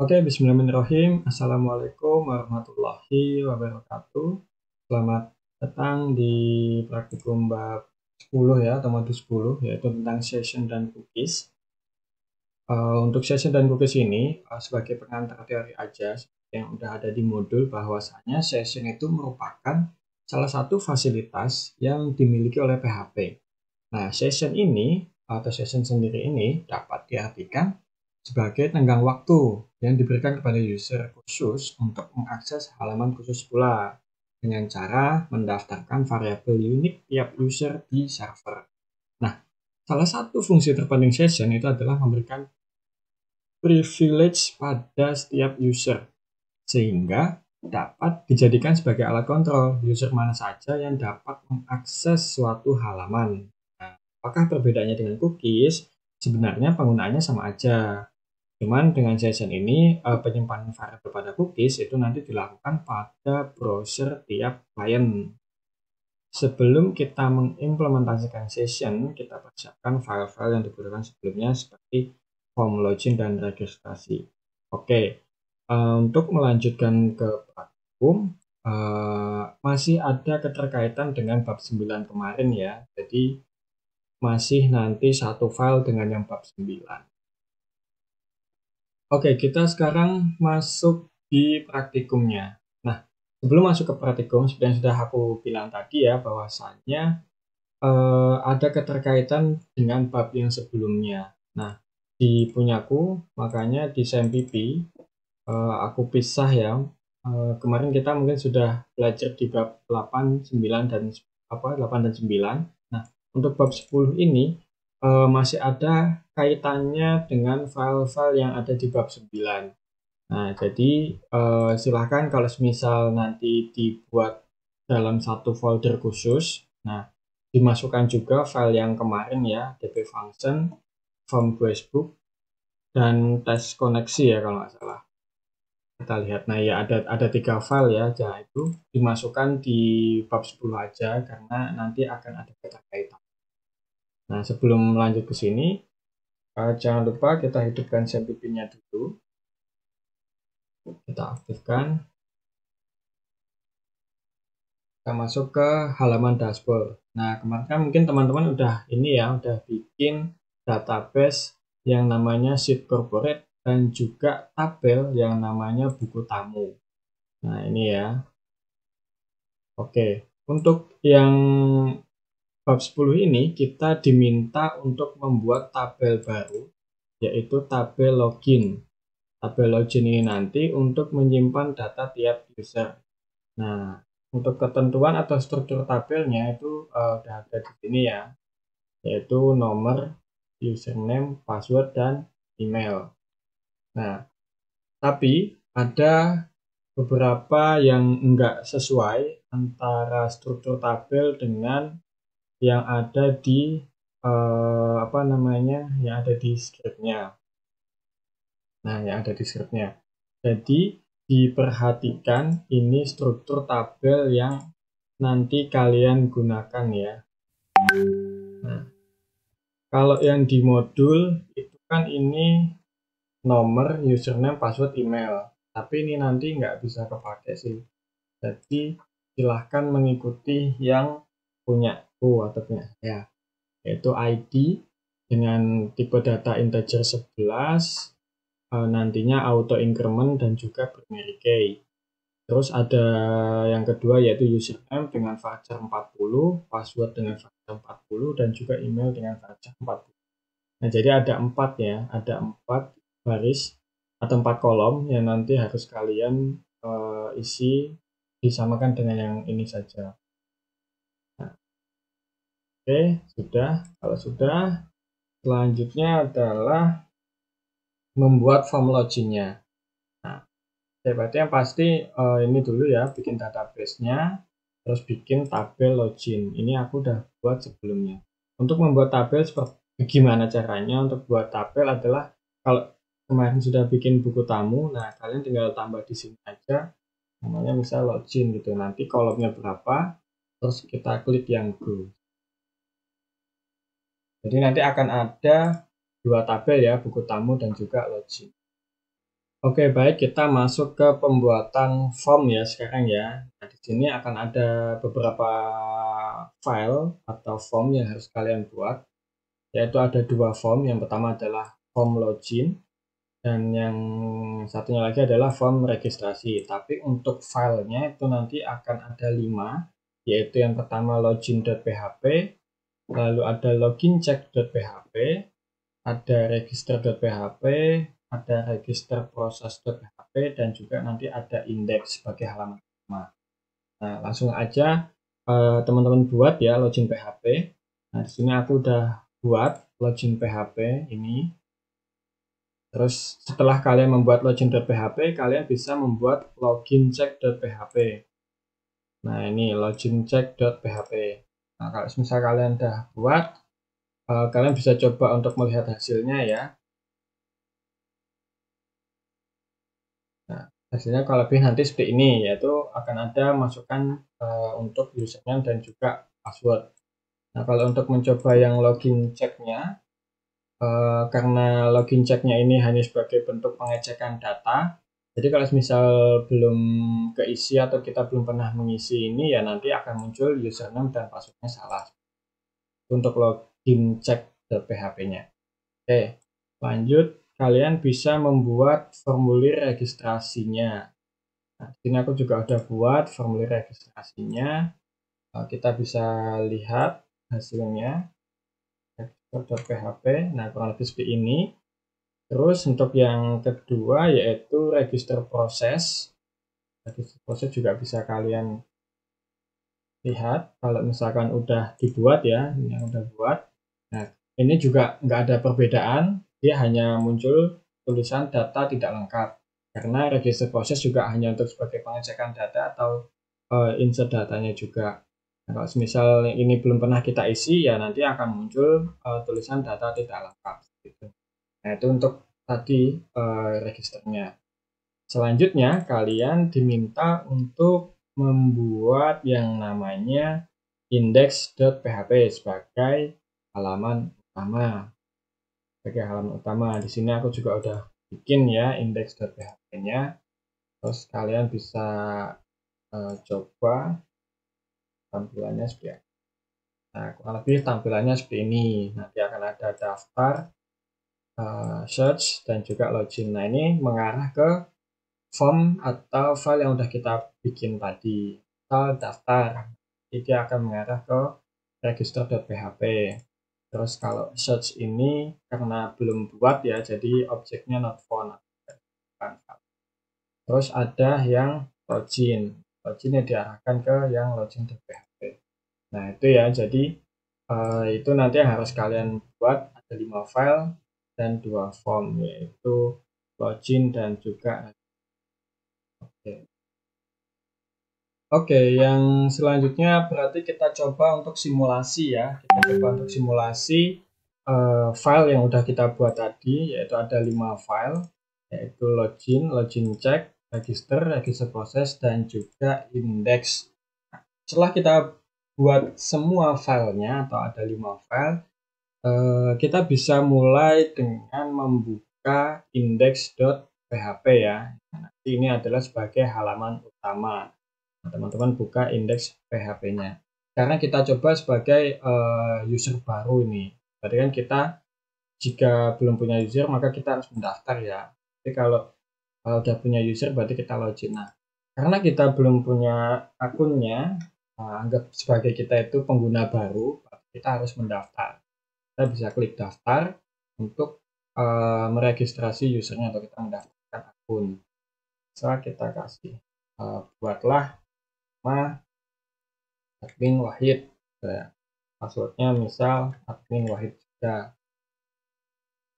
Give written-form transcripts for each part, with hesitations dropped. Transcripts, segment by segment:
Oke, bismillahirrahmanirrahim. Assalamualaikum warahmatullahi wabarakatuh. Selamat datang di praktikum bab 10 ya, atau modul 10, yaitu tentang session dan cookies. Untuk session dan cookies ini, sebagai pengantar teori aja, yang udah ada di modul, bahwasanya session itu merupakan salah satu fasilitas yang dimiliki oleh PHP. Nah, session ini, atau session sendiri ini, dapat diartikan sebagai tenggang waktu yang diberikan kepada user khusus untuk mengakses halaman khusus pula dengan cara mendaftarkan variabel unik tiap user di server. Nah, salah satu fungsi terpenting session itu adalah memberikan privilege pada setiap user sehingga dapat dijadikan sebagai alat kontrol user mana saja yang dapat mengakses suatu halaman. Nah, apakah perbedaannya dengan cookies? Sebenarnya penggunaannya sama aja. Cuman dengan session ini, penyimpanan variabel pada cookies itu nanti dilakukan pada browser tiap klien. Sebelum kita mengimplementasikan session, kita persiapkan file-file yang dibutuhkan sebelumnya seperti form login dan registrasi. Oke, untuk melanjutkan ke praktikum, masih ada keterkaitan dengan bab 9 kemarin ya. Jadi masih nanti satu file dengan yang bab 9. Oke, kita sekarang masuk di praktikumnya. Nah, sebelum masuk ke praktikum, seperti yang sudah aku bilang tadi ya, bahwasannya ada keterkaitan dengan bab yang sebelumnya. Nah, di punyaku, makanya di SMPP, aku pisah ya. Kemarin kita mungkin sudah belajar di bab 8, 9, dan 8 dan 9. Nah, untuk bab 10 ini masih ada kaitannya dengan file-file yang ada di bab 9. Nah, jadi silahkan kalau misal nanti dibuat dalam satu folder khusus. Nah, dimasukkan juga file yang kemarin ya, dp function, form Facebook, dan tes koneksi ya kalau nggak salah. Kita lihat, nah ya ada 3 file ya, jadi itu dimasukkan di bab 10 aja karena nanti akan ada keterkaitan. Nah, sebelum lanjut ke sini, jangan lupa kita hidupkan SMPP-nya dulu. Kita aktifkan. Kita masuk ke halaman dashboard. Nah, kemarin kan mungkin teman-teman udah bikin database yang namanya sheet corporate dan juga tabel yang namanya buku tamu. Nah, ini ya. Oke, untuk yang bab 10 ini kita diminta untuk membuat tabel baru, yaitu tabel login. Tabel login ini nanti untuk menyimpan data tiap user. Nah, untuk ketentuan atau struktur tabelnya itu udah ada di sini ya, yaitu nomor, username, password, dan email. Nah, tapi ada beberapa yang enggak sesuai antara struktur tabel dengan yang ada di yang ada di scriptnya. Nah, yang ada di scriptnya. Jadi diperhatikan ini struktur tabel yang nanti kalian gunakan ya. Nah, kalau yang di modul itu kan ini nomor, username, password, email. Tapi ini nanti nggak bisa kepake sih. Jadi silahkan mengikuti yang punya atau punya ya, yaitu ID dengan tipe data integer 11, nantinya auto increment dan juga binary key. Terus ada yang kedua yaitu username dengan varchar 40, password dengan varchar 40, dan juga email dengan varchar 40. Nah, jadi ada 4 ya, ada 4 baris atau 4 kolom yang nanti harus kalian isi disamakan dengan yang ini saja. Nah, oke, sudah. Kalau sudah, selanjutnya adalah membuat form login-nya. Nah, berarti yang pasti ini dulu ya, bikin database-nya, terus bikin tabel login. Ini aku udah buat sebelumnya. Untuk membuat tabel seperti gimana caranya? Untuk buat tabel adalah kalau kemarin sudah bikin buku tamu, nah kalian tinggal tambah di sini aja, namanya misal login gitu. Nanti kolomnya berapa, terus kita klik yang go. Jadi nanti akan ada 2 tabel ya, buku tamu dan juga login. Oke, baik, kita masuk ke pembuatan form ya sekarang ya. Nah, di sini akan ada beberapa file atau form yang harus kalian buat, yaitu ada dua form. Yang pertama adalah form login dan yang satunya lagi adalah form registrasi. Tapi untuk filenya itu nanti akan ada 5, yaitu yang pertama login.php, lalu ada logincheck.php, ada register.php, ada register process.php, dan juga nanti ada index sebagai halaman utama. Nah, langsung aja teman-teman buat ya login PHP. Nah, di sini aku udah buat login PHP ini. Terus setelah kalian membuat login.php, kalian bisa membuat logincheck.php. Nah, ini logincheck.php. Nah, kalau misalnya kalian udah buat, kalian bisa coba untuk melihat hasilnya ya. Nah, hasilnya kalau lebih nanti seperti ini, yaitu akan ada masukan untuk username dan juga password. Nah, kalau untuk mencoba yang login check-nya, karena login check-nya ini hanya sebagai bentuk pengecekan data, jadi kalau misal belum keisi atau kita belum pernah mengisi ini, ya nanti akan muncul username dan password-nya salah. Untuk login check.php-nya. Oke, lanjut, kalian bisa membuat formulir registrasinya. Nah, di sini aku juga udah buat formulir registrasinya. Kita bisa lihat hasilnya. Register.php. Nah, kurang lebih seperti ini. Terus untuk yang kedua yaitu register proses. Register proses juga bisa kalian lihat kalau misalkan udah dibuat ya, ini yang udah buat. Nah, ini juga nggak ada perbedaan, dia hanya muncul tulisan data tidak lengkap. Karena register proses juga hanya untuk sebagai pengecekan data atau insert datanya juga. Nah, kalau misal ini belum pernah kita isi, ya nanti akan muncul tulisan data tidak lengkap. Gitu. Nah, itu untuk tadi registernya. Selanjutnya, kalian diminta untuk membuat yang namanya index.php sebagai halaman utama. Sebagai halaman utama, di sini aku juga udah bikin ya index.php-nya. Terus kalian bisa coba tampilannya seperti apa. Nah, kurang lebih tampilannya seperti ini. Nanti akan ada daftar, search, dan juga login. Nah, ini mengarah ke form atau file yang udah kita bikin tadi. Misal daftar, jadi dia akan mengarah ke register.php. Terus kalau search ini karena belum buat ya, jadi objeknya not found. Terus ada yang login. Login yang diarahkan ke yang login.php. Nah, itu ya, jadi itu nanti yang harus kalian buat, ada 5 file dan 2 form, yaitu login dan juga oke. Oke, yang selanjutnya berarti kita coba untuk simulasi ya. Kita coba untuk simulasi file yang udah kita buat tadi, yaitu ada 5 file, yaitu login, login check, register, register proses, dan juga index. Setelah kita buat semua filenya atau ada 5 file, kita bisa mulai dengan membuka index.php ya. Nanti ini adalah sebagai halaman utama. Teman-teman buka indeks PHP-nya. Karena kita coba sebagai user baru ini. Berarti kan kita jika belum punya user maka kita harus mendaftar ya. Tapi kalau udah punya user berarti kita login. Nah, karena kita belum punya akunnya, anggap sebagai kita itu pengguna baru, kita harus mendaftar. Kita bisa klik daftar untuk meregistrasi usernya atau kita mendaftarkan akun. Setelah kita kasih buatlah nama admin Wahid, passwordnya misal admin Wahid juga,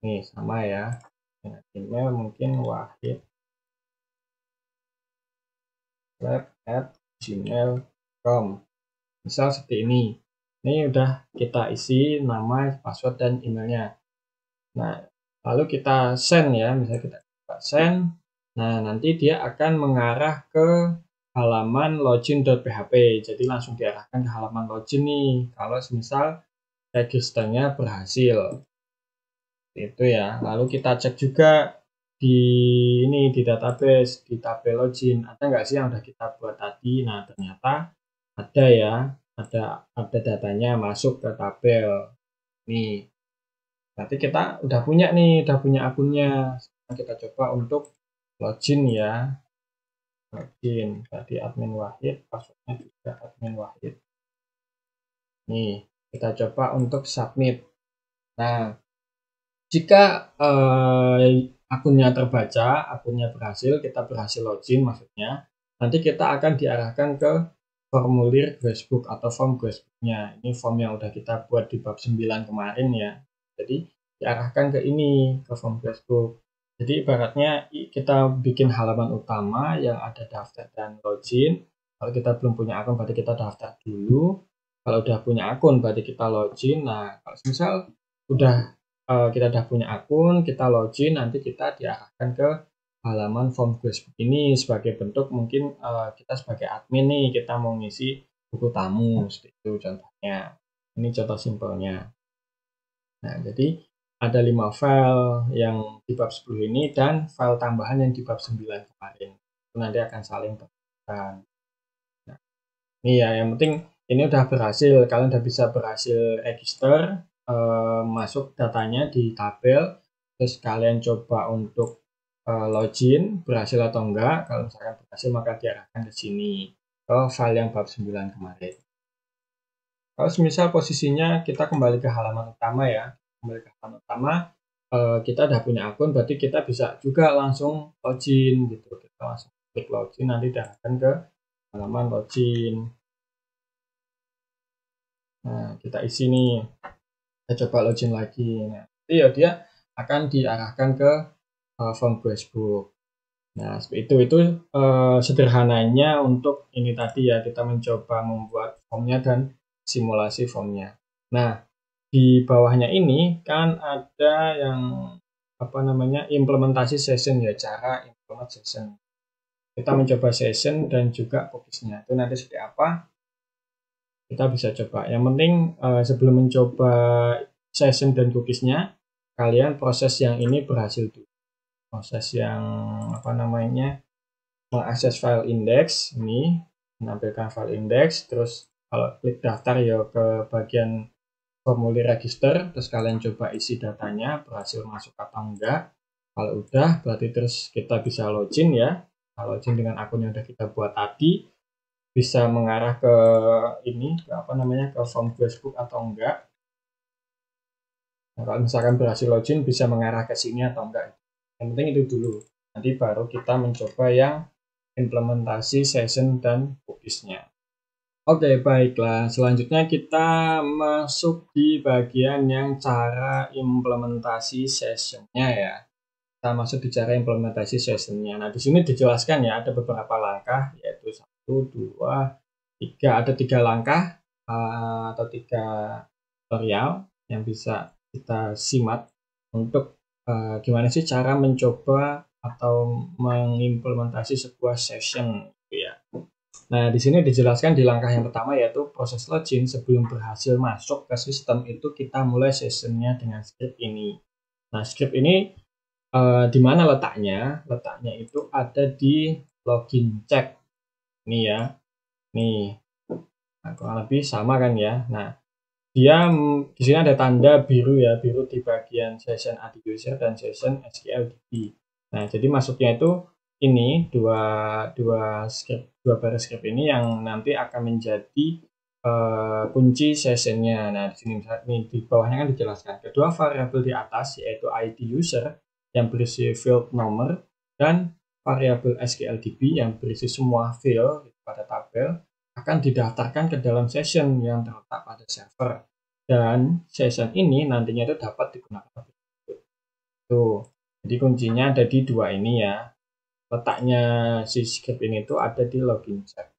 nih sama ya, dengan email mungkin wahid@gmail.com, misal seperti ini. Ini udah kita isi nama, password, dan emailnya. Nah, lalu kita send ya, misalnya kita send. Nah, nanti dia akan mengarah ke halaman login.php. Jadi langsung diarahkan ke halaman login nih. Kalau misal registernya berhasil. Itu ya. Lalu kita cek juga di ini di database, di tabel login, ada nggak sih yang udah kita buat tadi? Nah, ternyata ada ya, ada datanya masuk ke tabel. Nih, berarti kita udah punya nih, udah punya akunnya. Sekarang kita coba untuk login ya. Login, tadi admin Wahid, passwordnya juga admin Wahid. Nih, kita coba untuk submit. Nah, jika akunnya terbaca, akunnya berhasil, kita berhasil login maksudnya, nanti kita akan diarahkan ke formulir Gracebook atau form Gracebook-nya. Ini form yang udah kita buat di bab 9 kemarin ya. Jadi diarahkan ke ini, ke form Gracebook. Jadi ibaratnya kita bikin halaman utama yang ada daftar dan login. Kalau kita belum punya akun berarti kita daftar dulu. Kalau udah punya akun berarti kita login. Nah, kalau misal kita udah punya akun, kita login, nanti kita diarahkan ke halaman form Gracebook ini sebagai bentuk mungkin kita sebagai admin nih, kita mau ngisi buku tamu, seperti itu contohnya. Ini contoh simpelnya. Nah, jadi ada 5 file yang di bab 10 ini dan file tambahan yang di bab 9 kemarin. Itu nanti akan saling berkaitan. Nah, ini ya, yang penting ini udah berhasil, kalian udah bisa berhasil register, masuk datanya di tabel, terus kalian coba untuk login, berhasil atau enggak. Kalau misalkan berhasil maka diarahkan ke sini, ke file yang bab 9 kemarin. Kalau misal posisinya kita kembali ke halaman utama ya, kembali ke halaman utama, kita udah punya akun, berarti kita bisa juga langsung login gitu. Kita langsung klik login, nanti diarahkan ke halaman login. Nah, kita isi nih, kita coba login lagi. Nah, nanti ya dia akan diarahkan ke form Gracebook. Nah, seperti itu sederhananya untuk ini tadi ya, kita mencoba membuat formnya dan simulasi formnya. Nah, di bawahnya ini kan ada yang implementasi session ya, cara implement session. Kita mencoba session dan juga cookies-nya. Itu nanti seperti apa? Kita bisa coba. Yang penting sebelum mencoba session dan cookies-nya, kalian proses yang ini berhasil dulu. Proses yang mengakses file index ini, menampilkan file index, terus kalau klik daftar ya ke bagian formulir register, terus kalian coba isi datanya, berhasil masuk atau enggak. Kalau udah, berarti terus kita bisa login ya. Kalau login dengan akun yang udah kita buat tadi, bisa mengarah ke ini, ke form Gracebook atau enggak. Nah, kalau misalkan berhasil login, bisa mengarah ke sini atau enggak. Yang penting itu dulu. Nanti baru kita mencoba yang implementasi session dan cookies-nya. Oke, baiklah. Selanjutnya kita masuk di bagian yang cara implementasi session-nya ya. Kita masuk di cara implementasi session-nya. Nah, di sini dijelaskan ya, ada beberapa langkah, yaitu 1, 2, 3. Ada 3 langkah atau 3 tutorial yang bisa kita simak untuk gimana sih cara mencoba atau mengimplementasi sebuah session gitu ya. Nah, di sini dijelaskan di langkah yang pertama yaitu proses login. Sebelum berhasil masuk ke sistem itu kita mulai sessionnya dengan script ini. Nah, script ini di mana letaknya? Letaknya itu ada di login check. Ini ya. Nih. Nah, kurang lebih sama kan ya. Nah, dia di sini ada tanda biru ya, biru di bagian session add user dan session SQLDB. Nah, jadi masuknya itu ini dua baris script ini yang nanti akan menjadi kunci sessionnya. Nah, di sini misalnya di bawahnya kan dijelaskan kedua variabel di atas yaitu ID user yang berisi field nomor dan variabel SQLDB yang berisi semua field pada tabel akan didaftarkan ke dalam session yang terletak pada server, dan session ini nantinya itu dapat digunakan. Tuh, jadi kuncinya ada di dua ini ya. Letaknya si script ini itu ada di login check.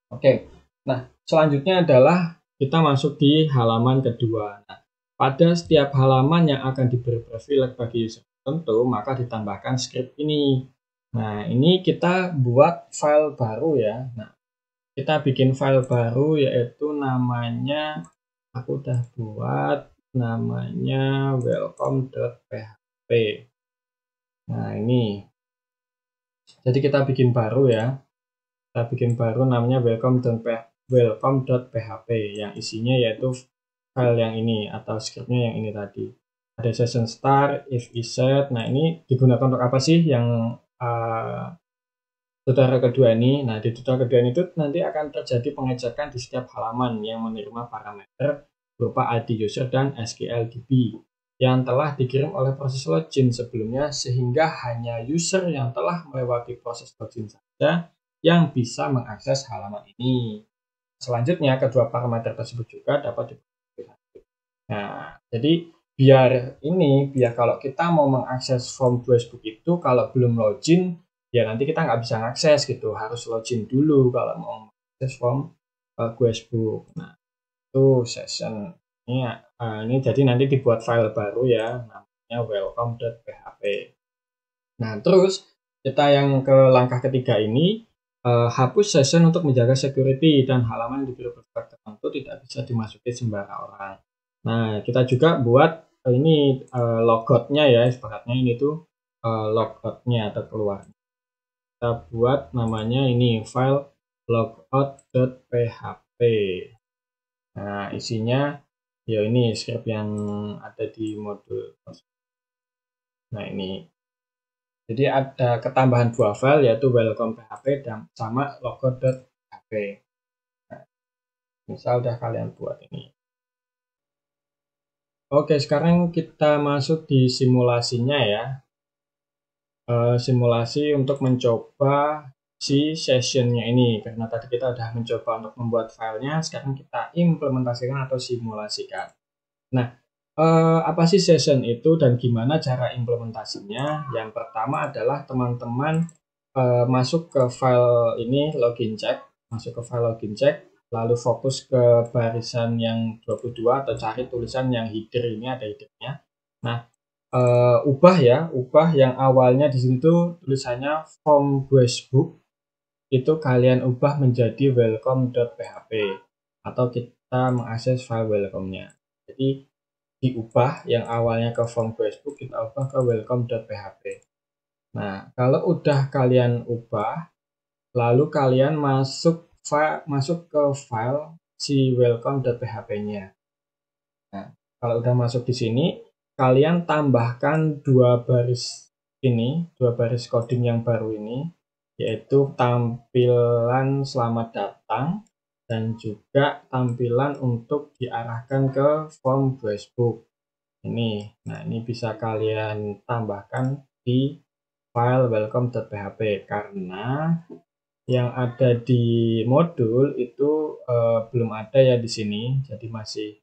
Oke, nah selanjutnya adalah kita masuk di halaman kedua. Nah, pada setiap halaman yang akan diberi privilege bagi user tertentu, maka ditambahkan script ini. Nah, ini kita buat file baru ya. Nah, kita bikin file baru yaitu namanya, aku udah buat namanya welcome.php. Nah, ini. Jadi kita bikin baru ya. Kita bikin baru namanya welcome.php yang isinya yaitu file yang ini atau scriptnya yang ini tadi. Ada session start, if iset. Nah, ini digunakan untuk apa sih yang tutorial kedua ini? Nah, di tutorial kedua ini itu nanti akan terjadi pengecekan di setiap halaman yang menerima parameter berupa ID user dan SQLDB yang telah dikirim oleh proses login sebelumnya, sehingga hanya user yang telah melewati proses login saja yang bisa mengakses halaman ini. Selanjutnya, kedua parameter tersebut juga dapat diperhatikan. Nah, jadi biar kalau kita mau mengakses form Facebook itu kalau belum login, ya nanti kita nggak bisa mengakses gitu, harus login dulu kalau mau mengakses form Facebook. Nah, itu session ini jadi nanti dibuat file baru ya, namanya welcome.php. Nah, terus kita yang ke langkah ketiga ini, hapus session untuk menjaga security dan halaman di grup tertentu tidak bisa dimasuki sembarang orang. Nah, kita juga buat ini logoutnya ya, ibaratnya ini tuh logoutnya atau keluar. Kita buat namanya ini file logout.php. Nah, isinya ya ini script yang ada di modul. Nah, ini. Jadi ada ketambahan dua file yaitu welcome.php dan sama logo.php. Nah, misal udah kalian buat ini. Oke, sekarang kita masuk di simulasinya ya. Simulasi untuk mencoba si sessionnya ini. Karena tadi kita udah mencoba untuk membuat filenya, sekarang kita implementasikan atau simulasikan. Nah, apa sih session itu dan gimana cara implementasinya? Yang pertama adalah teman-teman masuk ke file ini login check, lalu fokus ke barisan yang 22 atau cari tulisan yang header ini, ada headernya. Nah, ubah yang awalnya di sini tuh tulisannya form Facebook, itu kalian ubah menjadi welcome.php atau kita mengakses file welcome-nya. Jadi diubah yang awalnya ke form Facebook, kita ubah ke welcome.php. Nah, kalau udah kalian ubah, lalu kalian masuk ke file si welcome.php-nya. Nah, kalau udah masuk di sini, kalian tambahkan dua baris coding yang baru ini, yaitu tampilan selamat datang dan juga tampilan untuk diarahkan ke form Facebook. Nah ini bisa kalian tambahkan di file welcome.php karena yang ada di modul itu belum ada ya di sini, jadi masih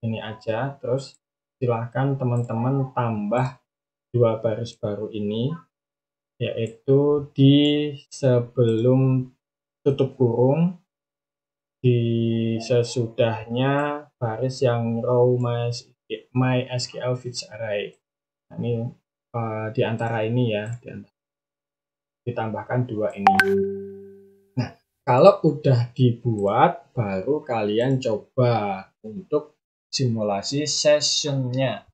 ini aja. Terus silahkan teman-teman tambah dua baris baru ini, yaitu di sebelum tutup kurung, di sesudahnya baris yang row MySQL feature array. Nah, ini di antara ini ya, ditambahkan dua ini. Nah, kalau udah dibuat, baru kalian coba untuk simulasi sessionnya.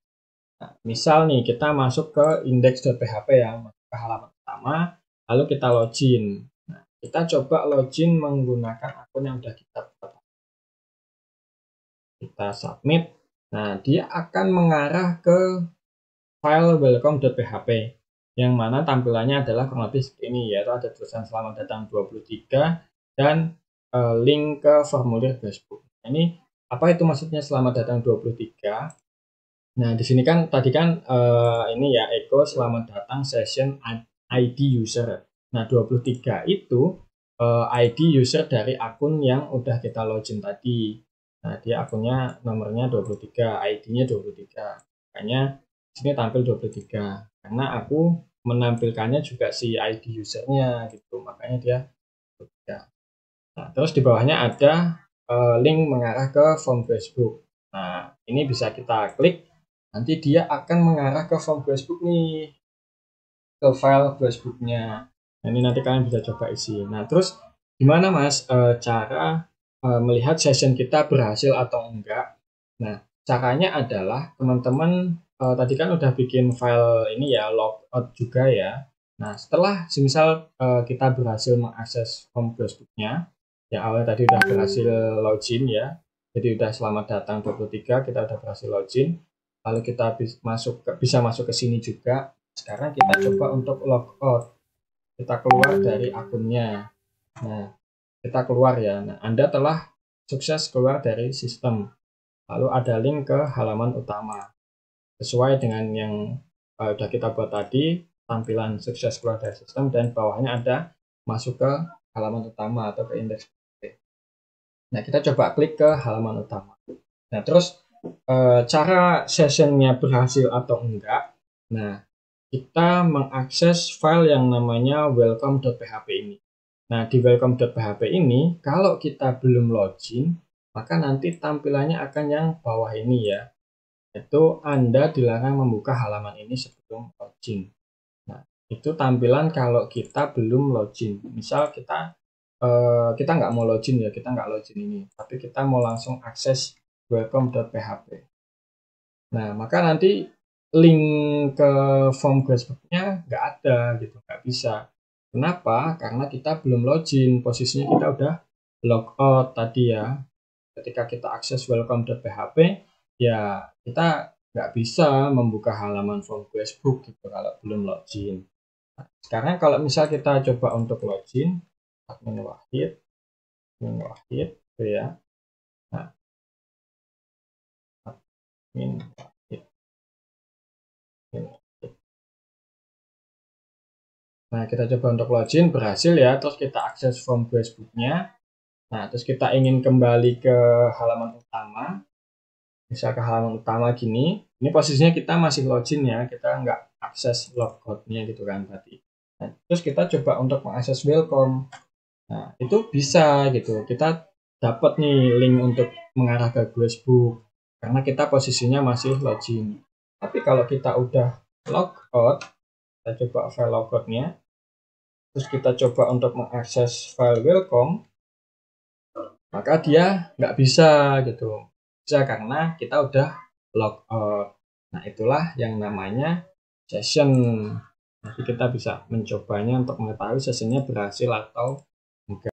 Nah, misal nih kita masuk ke index.php ya, masuk ke halaman pertama, lalu kita login. Nah, kita coba login menggunakan akun yang udah kita buat. Kita submit. Nah, dia akan mengarah ke file welcome.php yang mana tampilannya adalah kurang lebih seperti ini, yaitu ada tulisan selamat datang 23 dan link ke formulir Facebook. Nah, ini apa itu maksudnya selamat datang 23? Nah, di sini kan tadi kan ini ya echo selamat datang session ID user. Nah, 23 itu ID user dari akun yang udah kita login tadi. Nah, dia akunnya nomornya 23, ID-nya 23. Makanya di sini tampil 23. Karena aku menampilkannya juga si ID usernya gitu. Makanya dia 23. Nah, terus di bawahnya ada link mengarah ke form Facebook. Nah, ini bisa kita klik. Nanti dia akan mengarah ke form Facebook nih. Ke file Facebook-nya. Nah, ini nanti kalian bisa coba isi. Nah, terus gimana Mas cara melihat session kita berhasil atau enggak? Nah, caranya adalah teman-teman tadi kan udah bikin file ini ya, logout juga ya. Nah, setelah semisal kita berhasil mengakses home Facebook-nya, ya awalnya tadi udah berhasil login ya. Jadi udah selamat datang 23, kita udah berhasil login. Lalu kita bisa masuk ke sini juga. Sekarang kita coba untuk logout. Kita keluar dari akunnya. Nah, kita keluar ya. Nah, Anda telah sukses keluar dari sistem. Lalu ada link ke halaman utama. Sesuai dengan yang sudah kita buat tadi, tampilan sukses keluar dari sistem, dan bawahnya ada masuk ke halaman utama atau ke indeks. Nah, kita coba klik ke halaman utama. Nah, terus cara sessionnya berhasil atau enggak. Nah, kita mengakses file yang namanya welcome.php ini. Nah, di welcome.php ini, kalau kita belum login, maka nanti tampilannya akan yang bawah ini ya. Itu Anda dilarang membuka halaman ini sebelum login. Nah, itu tampilan kalau kita belum login. Misal kita nggak mau login ya, kita nggak login ini, tapi kita mau langsung akses welcome.php. Nah, maka nanti link ke form Facebook-nya nggak ada gitu, nggak bisa. Kenapa? Karena kita belum login, posisinya kita udah logout tadi ya. Ketika kita akses welcome.php, ya kita nggak bisa membuka halaman form Facebook gitu kalau belum login. Nah, sekarang kalau misal kita coba untuk login, admin Wahid itu ya. Nah, admin Wahid. Nah, kita coba untuk login, berhasil ya. Terus kita akses form Facebook-nya. Nah, terus kita ingin kembali ke halaman utama. Misal ke halaman utama gini. Ini posisinya kita masih login ya. Kita nggak akses logout-nya gitu kan tadi. Nah, terus kita coba untuk mengakses welcome. Nah, itu bisa gitu. Kita dapat nih link untuk mengarah ke Facebook. Karena kita posisinya masih login. Tapi kalau kita udah logout, kita coba file logout-nya. Terus kita coba untuk mengakses file welcome, maka dia nggak bisa gitu. Bisa karena kita udah logout. Nah, itulah yang namanya session. Nanti kita bisa mencobanya untuk mengetahui sessionnya berhasil atau enggak.